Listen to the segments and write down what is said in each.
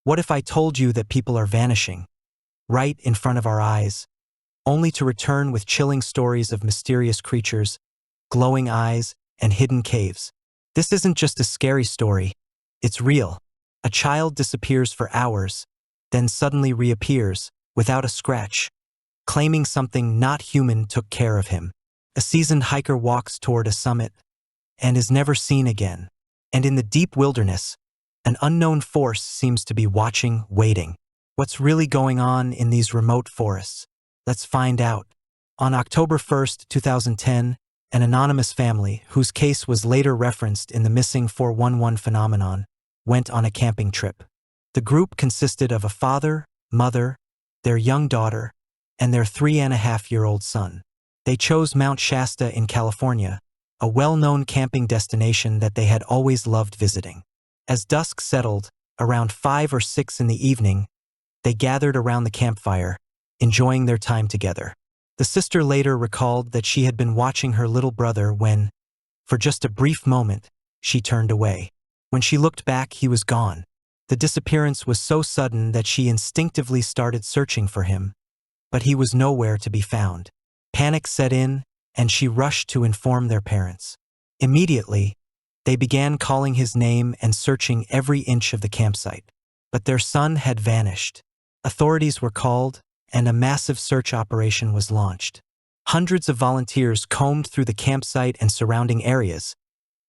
What if I told you that people are vanishing, right in front of our eyes, only to return with chilling stories of mysterious creatures, glowing eyes, and hidden caves? This isn't just a scary story, it's real. A child disappears for hours, then suddenly reappears, without a scratch, claiming something not human took care of him. A seasoned hiker walks toward a summit, and is never seen again. And in the deep wilderness, an unknown force seems to be watching, waiting. What's really going on in these remote forests? Let's find out. On October 1st, 2010, an anonymous family, whose case was later referenced in the Missing 411 phenomenon, went on a camping trip. The group consisted of a father, mother, their young daughter, and their 3.5-year-old son. They chose Mount Shasta in California, a well-known camping destination that they had always loved visiting. As dusk settled, around 5 or 6 in the evening, they gathered around the campfire, enjoying their time together. The sister later recalled that she had been watching her little brother when, for just a brief moment, she turned away. When she looked back, he was gone. The disappearance was so sudden that she instinctively started searching for him, but he was nowhere to be found. Panic set in, and she rushed to inform their parents. Immediately, they began calling his name and searching every inch of the campsite. But their son had vanished. Authorities were called, and a massive search operation was launched. Hundreds of volunteers combed through the campsite and surrounding areas,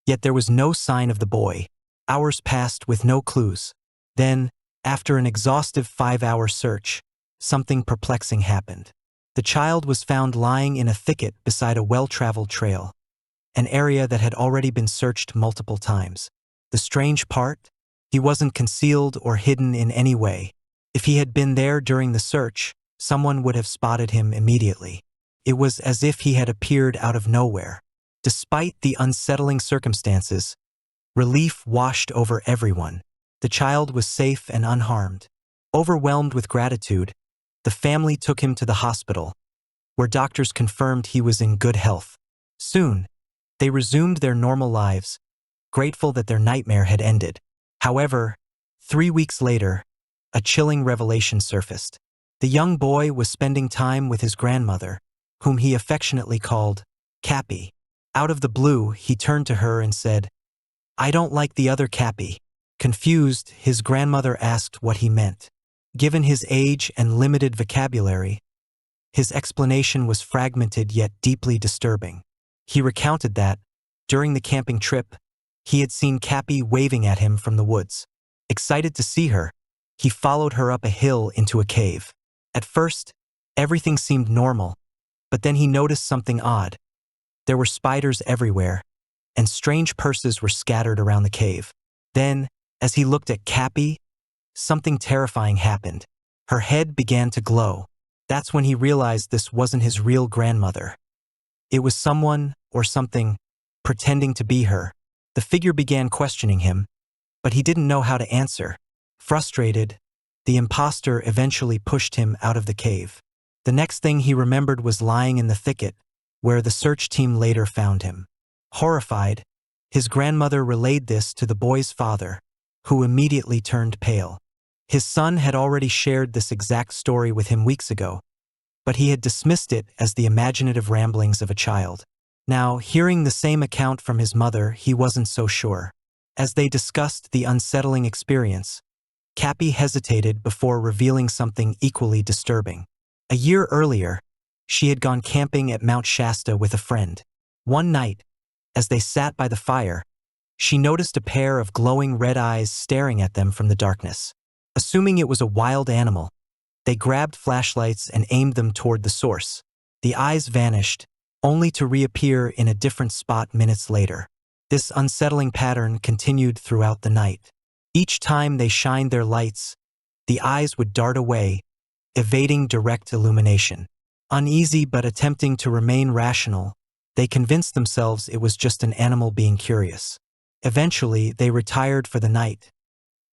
yet there was no sign of the boy. Hours passed with no clues. Then, after an exhaustive 5-hour search, something perplexing happened. The child was found lying in a thicket beside a well-traveled trail, an area that had already been searched multiple times. The strange part? He wasn't concealed or hidden in any way. If he had been there during the search, someone would have spotted him immediately. It was as if he had appeared out of nowhere. Despite the unsettling circumstances, relief washed over everyone. The child was safe and unharmed. Overwhelmed with gratitude, the family took him to the hospital, where doctors confirmed he was in good health. Soon, they resumed their normal lives, grateful that their nightmare had ended. However, 3 weeks later, a chilling revelation surfaced. The young boy was spending time with his grandmother, whom he affectionately called Cappy. Out of the blue, he turned to her and said, "I don't like the other Cappy." Confused, his grandmother asked what he meant. Given his age and limited vocabulary, his explanation was fragmented yet deeply disturbing. He recounted that, during the camping trip, he had seen Cappy waving at him from the woods. Excited to see her, he followed her up a hill into a cave. At first, everything seemed normal, but then he noticed something odd. There were spiders everywhere, and strange purses were scattered around the cave. Then, as he looked at Cappy, something terrifying happened. Her head began to glow. That's when he realized this wasn't his real grandmother. It was someone, or something, pretending to be her. The figure began questioning him, but he didn't know how to answer. Frustrated, the imposter eventually pushed him out of the cave. The next thing he remembered was lying in the thicket, where the search team later found him. Horrified, his grandmother relayed this to the boy's father, who immediately turned pale. His son had already shared this exact story with him weeks ago, but he had dismissed it as the imaginative ramblings of a child. Now, hearing the same account from his mother, he wasn't so sure. As they discussed the unsettling experience, Cappy hesitated before revealing something equally disturbing. A year earlier, she had gone camping at Mount Shasta with a friend. One night, as they sat by the fire, she noticed a pair of glowing red eyes staring at them from the darkness. Assuming it was a wild animal, they grabbed flashlights and aimed them toward the source. The eyes vanished, only to reappear in a different spot minutes later. This unsettling pattern continued throughout the night. Each time they shined their lights, the eyes would dart away, evading direct illumination. Uneasy but attempting to remain rational, they convinced themselves it was just an animal being curious. Eventually, they retired for the night,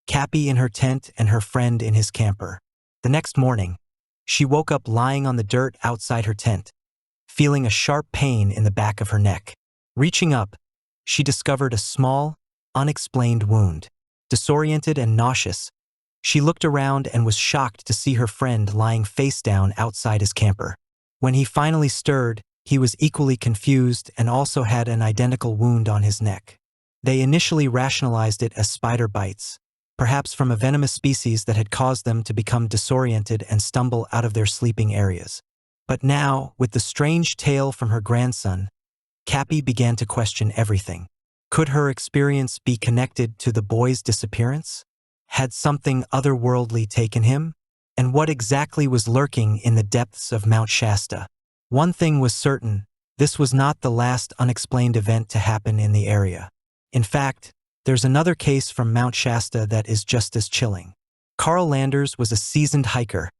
Cappy in her tent and her friend in his camper. The next morning, she woke up lying on the dirt outside her tent, feeling a sharp pain in the back of her neck. Reaching up, she discovered a small, unexplained wound. Disoriented and nauseous, She looked around and was shocked to see her friend lying face down outside his camper. When he finally stirred, he was equally confused and also had an identical wound on his neck. They initially rationalized it as spider bites, perhaps from a venomous species that had caused them to become disoriented and stumble out of their sleeping areas. But now, with the strange tale from her grandson, Cappy began to question everything. Could her experience be connected to the boy's disappearance? Had something otherworldly taken him? And what exactly was lurking in the depths of Mount Shasta? One thing was certain, this was not the last unexplained event to happen in the area. In fact, there's another case from Mount Shasta that is just as chilling. Carl Landers was a seasoned hiker,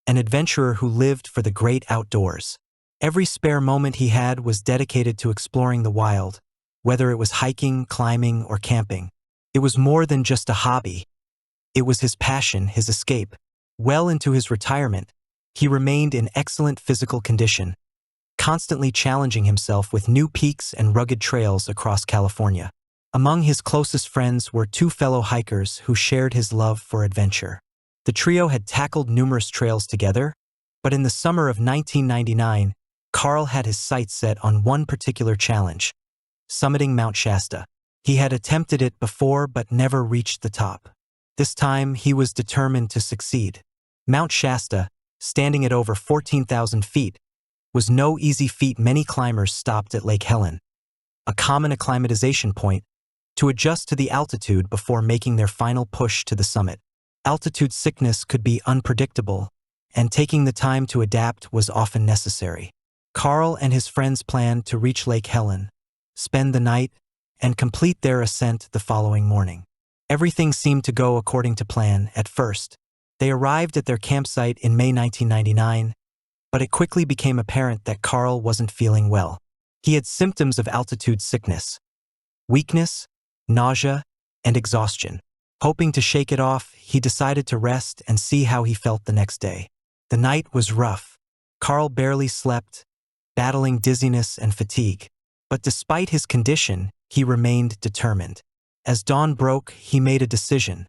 an adventurer who lived for the great outdoors. Every spare moment he had was dedicated to exploring the wild, whether it was hiking, climbing, or camping. It was more than just a hobby. It was his passion, his escape. Well into his retirement, he remained in excellent physical condition, constantly challenging himself with new peaks and rugged trails across California. Among his closest friends were two fellow hikers who shared his love for adventure. The trio had tackled numerous trails together, but in the summer of 1999, Carl had his sights set on one particular challenge: summiting Mount Shasta. He had attempted it before but never reached the top. This time, he was determined to succeed. Mount Shasta, standing at over 14,000 feet, was no easy feat. Many climbers stopped at Lake Helen, a common acclimatization point, to adjust to the altitude before making their final push to the summit. Altitude sickness could be unpredictable, and taking the time to adapt was often necessary. Carl and his friends planned to reach Lake Helen, spend the night, and complete their ascent the following morning. Everything seemed to go according to plan at first. They arrived at their campsite in May 1999, but it quickly became apparent that Carl wasn't feeling well. He had symptoms of altitude sickness, weakness, nausea, and exhaustion. Hoping to shake it off, he decided to rest and see how he felt the next day. The night was rough. Carl barely slept, battling dizziness and fatigue. But despite his condition, he remained determined. As dawn broke, he made a decision,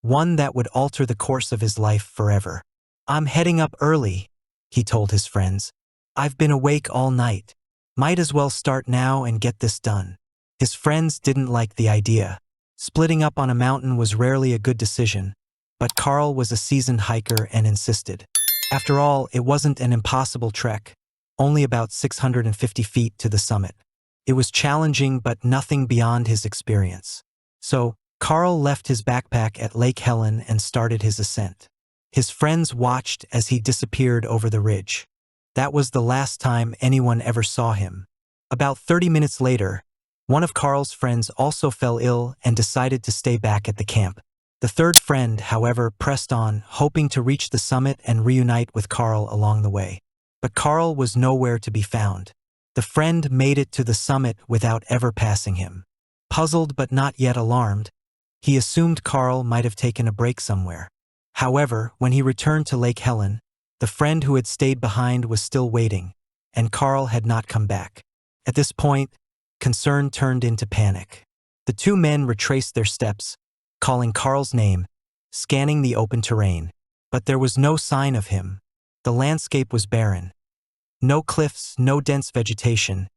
one that would alter the course of his life forever. "I'm heading up early," he told his friends. "I've been awake all night. Might as well start now and get this done." His friends didn't like the idea. Splitting up on a mountain was rarely a good decision, but Carl was a seasoned hiker and insisted. After all, it wasn't an impossible trek, only about 650 feet to the summit. It was challenging, but nothing beyond his experience. So, Carl left his backpack at Lake Helen and started his ascent. His friends watched as he disappeared over the ridge. That was the last time anyone ever saw him. About 30 minutes later, one of Carl's friends also fell ill and decided to stay back at the camp. The third friend, however, pressed on, hoping to reach the summit and reunite with Carl along the way. But Carl was nowhere to be found. The friend made it to the summit without ever passing him. Puzzled but not yet alarmed, he assumed Carl might have taken a break somewhere. However, when he returned to Lake Helen, the friend who had stayed behind was still waiting, and Carl had not come back. At this point, concern turned into panic. The two men retraced their steps, calling Carl's name, scanning the open terrain. But there was no sign of him. The landscape was barren. No cliffs, no dense vegetation,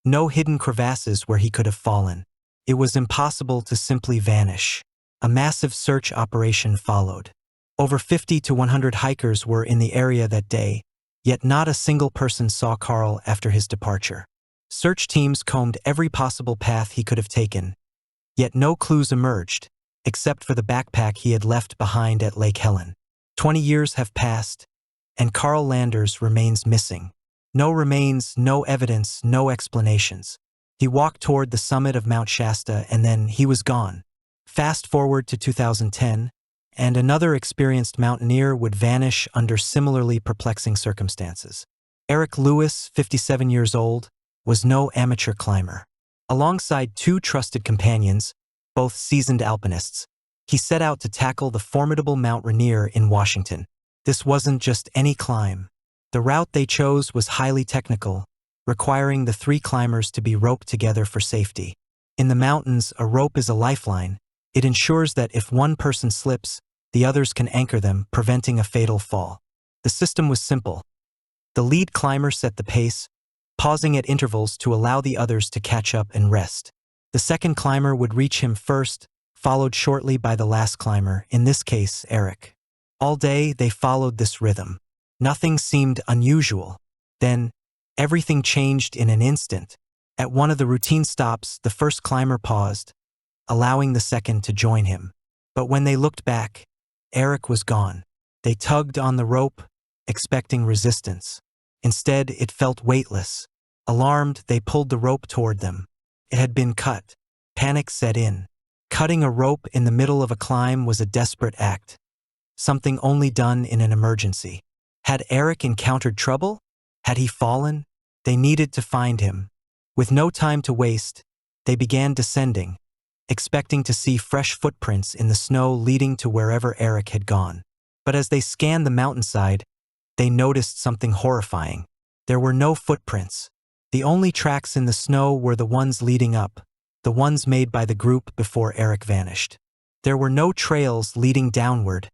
no hidden crevasses where he could have fallen. It was impossible to simply vanish. A massive search operation followed. Over 50 to 100 hikers were in the area that day, yet not a single person saw Carl after his departure. Search teams combed every possible path he could have taken, yet no clues emerged, except for the backpack he had left behind at Lake Helen. 20 years have passed, and Carl Landers remains missing. No remains, no evidence, no explanations. He walked toward the summit of Mount Shasta and then he was gone. Fast forward to 2010, and another experienced mountaineer would vanish under similarly perplexing circumstances. Eric Lewis, 57 years old, was no amateur climber. Alongside two trusted companions, both seasoned alpinists, he set out to tackle the formidable Mount Rainier in Washington. This wasn't just any climb. The route they chose was highly technical, requiring the three climbers to be roped together for safety. In the mountains, a rope is a lifeline. It ensures that if one person slips, the others can anchor them, preventing a fatal fall. The system was simple. The lead climber set the pace, pausing at intervals to allow the others to catch up and rest. The second climber would reach him first, followed shortly by the last climber, in this case, Eric. All day, they followed this rhythm. Nothing seemed unusual. Then, everything changed in an instant. At one of the routine stops, the first climber paused, allowing the second to join him. But when they looked back, Eric was gone. They tugged on the rope, expecting resistance. Instead, it felt weightless. Alarmed, they pulled the rope toward them. It had been cut. Panic set in. Cutting a rope in the middle of a climb was a desperate act, something only done in an emergency. Had Eric encountered trouble? Had he fallen? They needed to find him. With no time to waste, they began descending, expecting to see fresh footprints in the snow leading to wherever Eric had gone. But as they scanned the mountainside, they noticed something horrifying. There were no footprints. The only tracks in the snow were the ones leading up, the ones made by the group before Eric vanished. There were no trails leading downward,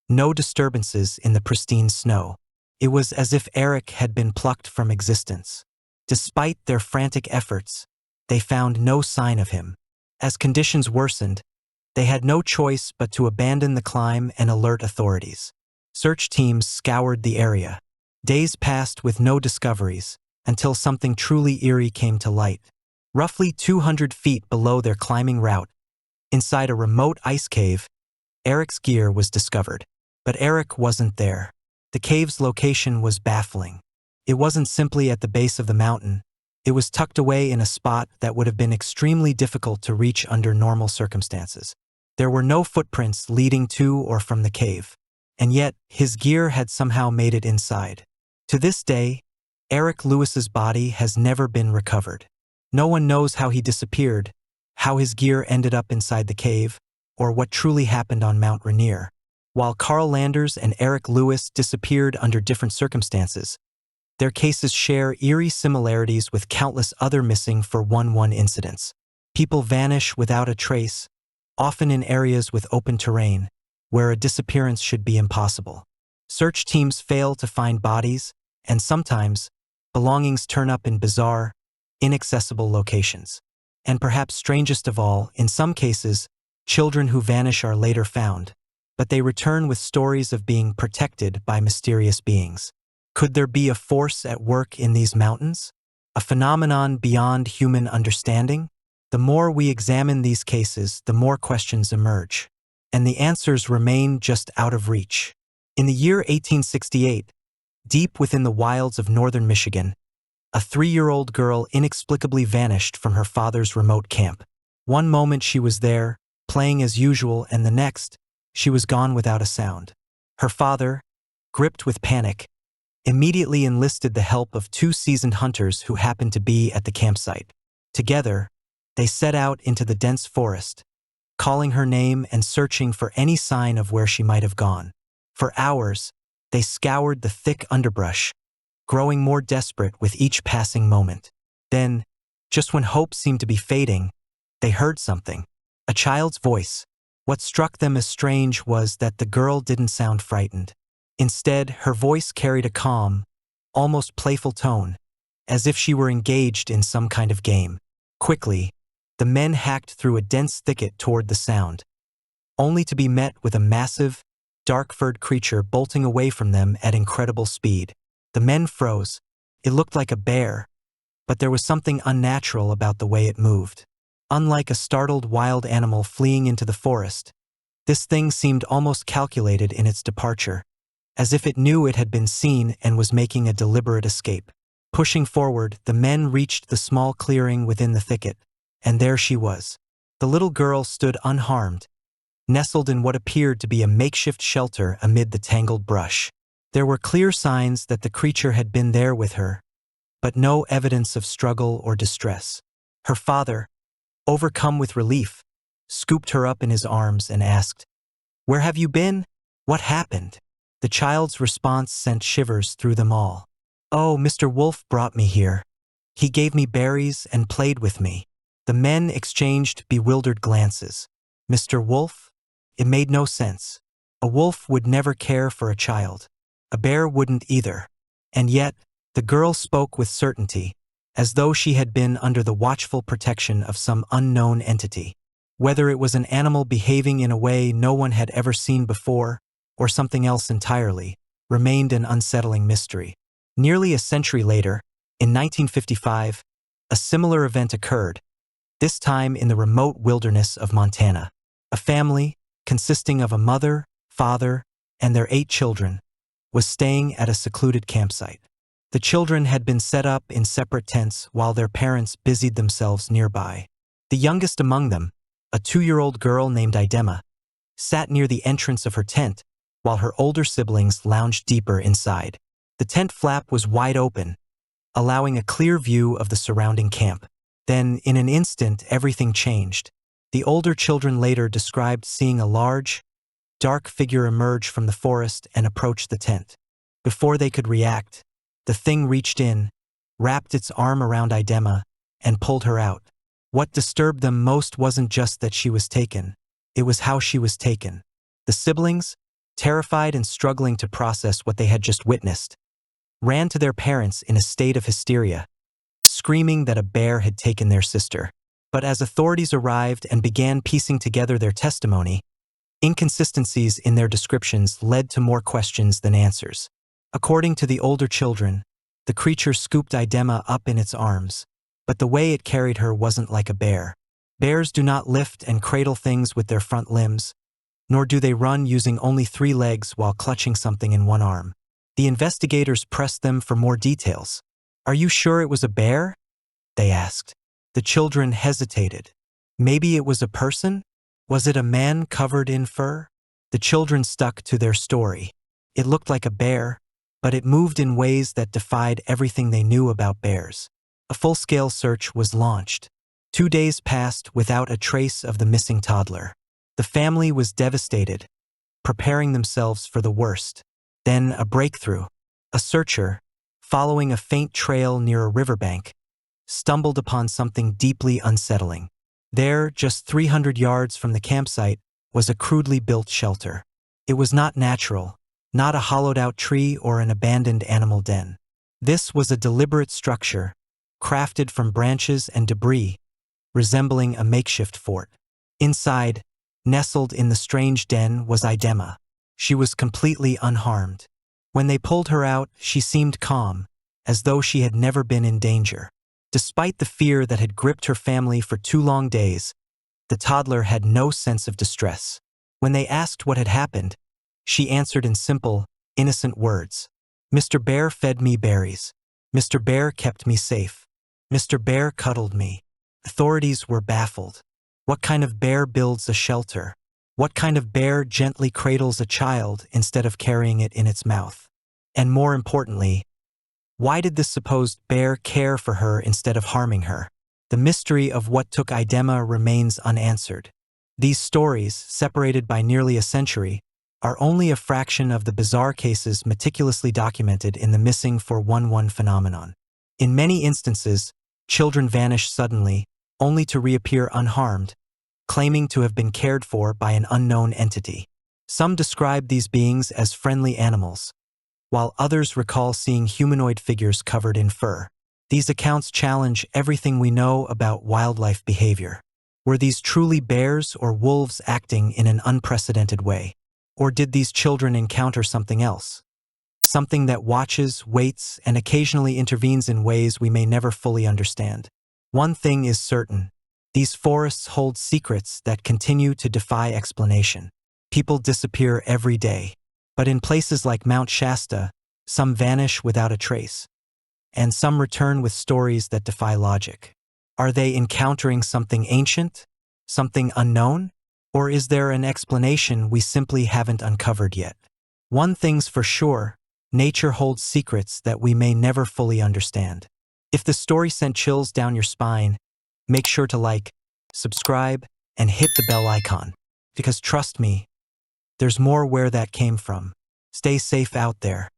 no disturbances in the pristine snow. It was as if Eric had been plucked from existence. Despite their frantic efforts, they found no sign of him. As conditions worsened, they had no choice but to abandon the climb and alert authorities. Search teams scoured the area. Days passed with no discoveries, until something truly eerie came to light. Roughly 200 feet below their climbing route, inside a remote ice cave, Eric's gear was discovered. But Eric wasn't there. The cave's location was baffling. It wasn't simply at the base of the mountain. It was tucked away in a spot that would have been extremely difficult to reach under normal circumstances. There were no footprints leading to or from the cave, and yet his gear had somehow made it inside. To this day, Eric Lewis's body has never been recovered. No one knows how he disappeared, how his gear ended up inside the cave, or what truly happened on Mount Rainier. While Carl Landers and Eric Lewis disappeared under different circumstances, their cases share eerie similarities with countless other missing 411 incidents. People vanish without a trace, often in areas with open terrain, where a disappearance should be impossible. Search teams fail to find bodies, and sometimes, belongings turn up in bizarre, inaccessible locations. And perhaps strangest of all, in some cases, children who vanish are later found, but they return with stories of being protected by mysterious beings. Could there be a force at work in these mountains? A phenomenon beyond human understanding? The more we examine these cases, the more questions emerge, and the answers remain just out of reach. In the year 1868, deep within the wilds of northern Michigan, a 3-year-old girl inexplicably vanished from her father's remote camp. One moment she was there, playing as usual, and the next, she was gone without a sound. Her father, gripped with panic, immediately enlisted the help of 2 seasoned hunters who happened to be at the campsite. Together, they set out into the dense forest, calling her name and searching for any sign of where she might have gone. For hours, they scoured the thick underbrush, growing more desperate with each passing moment. Then, just when hope seemed to be fading, they heard something. A child's voice. What struck them as strange was that the girl didn't sound frightened. Instead, her voice carried a calm, almost playful tone, as if she were engaged in some kind of game. Quickly, the men hacked through a dense thicket toward the sound, only to be met with a massive, dark-furred creature bolting away from them at incredible speed. The men froze. It looked like a bear, but there was something unnatural about the way it moved. Unlike a startled wild animal fleeing into the forest, this thing seemed almost calculated in its departure, as if it knew it had been seen and was making a deliberate escape. Pushing forward, the men reached the small clearing within the thicket, and there she was. The little girl stood unharmed, nestled in what appeared to be a makeshift shelter amid the tangled brush. There were clear signs that the creature had been there with her, but no evidence of struggle or distress. Her father, overcome with relief, scooped her up in his arms and asked, "Where have you been? What happened?" The child's response sent shivers through them all. "Oh, Mr. Wolf brought me here. He gave me berries and played with me." The men exchanged bewildered glances. Mr. Wolf? It made no sense. A wolf would never care for a child. A bear wouldn't either. And yet, the girl spoke with certainty, as though she had been under the watchful protection of some unknown entity. Whether it was an animal behaving in a way no one had ever seen before, or something else entirely, remained an unsettling mystery. Nearly a century later, in 1955, a similar event occurred, this time in the remote wilderness of Montana. A family, consisting of a mother, father, and their 8 children, was staying at a secluded campsite. The children had been set up in separate tents while their parents busied themselves nearby. The youngest among them, a 2-year-old girl named Idema, sat near the entrance of her tent while her older siblings lounged deeper inside. The tent flap was wide open, allowing a clear view of the surrounding camp. Then, in an instant, everything changed. The older children later described seeing a large, dark figure emerge from the forest and approach the tent. Before they could react, the thing reached in, wrapped its arm around Idema, and pulled her out. What disturbed them most wasn't just that she was taken, it was how she was taken. The siblings, terrified and struggling to process what they had just witnessed, ran to their parents in a state of hysteria, screaming that a bear had taken their sister. But as authorities arrived and began piecing together their testimony, inconsistencies in their descriptions led to more questions than answers. According to the older children, the creature scooped Idema up in its arms, but the way it carried her wasn't like a bear. Bears do not lift and cradle things with their front limbs, nor do they run using only 3 legs while clutching something in one arm. The investigators pressed them for more details. "Are you sure it was a bear?" they asked. The children hesitated. Maybe it was a person? Was it a man covered in fur? The children stuck to their story. It looked like a bear, but it moved in ways that defied everything they knew about bears. A full-scale search was launched. 2 days passed without a trace of the missing toddler. The family was devastated, preparing themselves for the worst. Then a breakthrough. A searcher, following a faint trail near a riverbank, stumbled upon something deeply unsettling. There, just 300 yards from the campsite, was a crudely built shelter. It was not natural, not a hollowed-out tree or an abandoned animal den. This was a deliberate structure, crafted from branches and debris, resembling a makeshift fort. Inside, nestled in the strange den, was Idema. She was completely unharmed. When they pulled her out, she seemed calm, as though she had never been in danger. Despite the fear that had gripped her family for 2 long days, the toddler had no sense of distress. When they asked what had happened, she answered in simple, innocent words. "Mr. Bear fed me berries. Mr. Bear kept me safe. Mr. Bear cuddled me." Authorities were baffled. What kind of bear builds a shelter? What kind of bear gently cradles a child instead of carrying it in its mouth? And more importantly, why did this supposed bear care for her instead of harming her? The mystery of what took Idema remains unanswered. These stories, separated by nearly a century, are only a fraction of the bizarre cases meticulously documented in the missing 411 phenomenon. In many instances, children vanish suddenly, only to reappear unharmed, claiming to have been cared for by an unknown entity. Some describe these beings as friendly animals, while others recall seeing humanoid figures covered in fur. These accounts challenge everything we know about wildlife behavior. Were these truly bears or wolves acting in an unprecedented way? Or did these children encounter something else? Something that watches, waits, and occasionally intervenes in ways we may never fully understand. One thing is certain. These forests hold secrets that continue to defy explanation. People disappear every day. But in places like Mount Shasta, some vanish without a trace. And some return with stories that defy logic. Are they encountering something ancient? Something unknown? Or is there an explanation we simply haven't uncovered yet? One thing's for sure, nature holds secrets that we may never fully understand. If the story sent chills down your spine, make sure to like, subscribe, and hit the bell icon. Because trust me, there's more where that came from. Stay safe out there.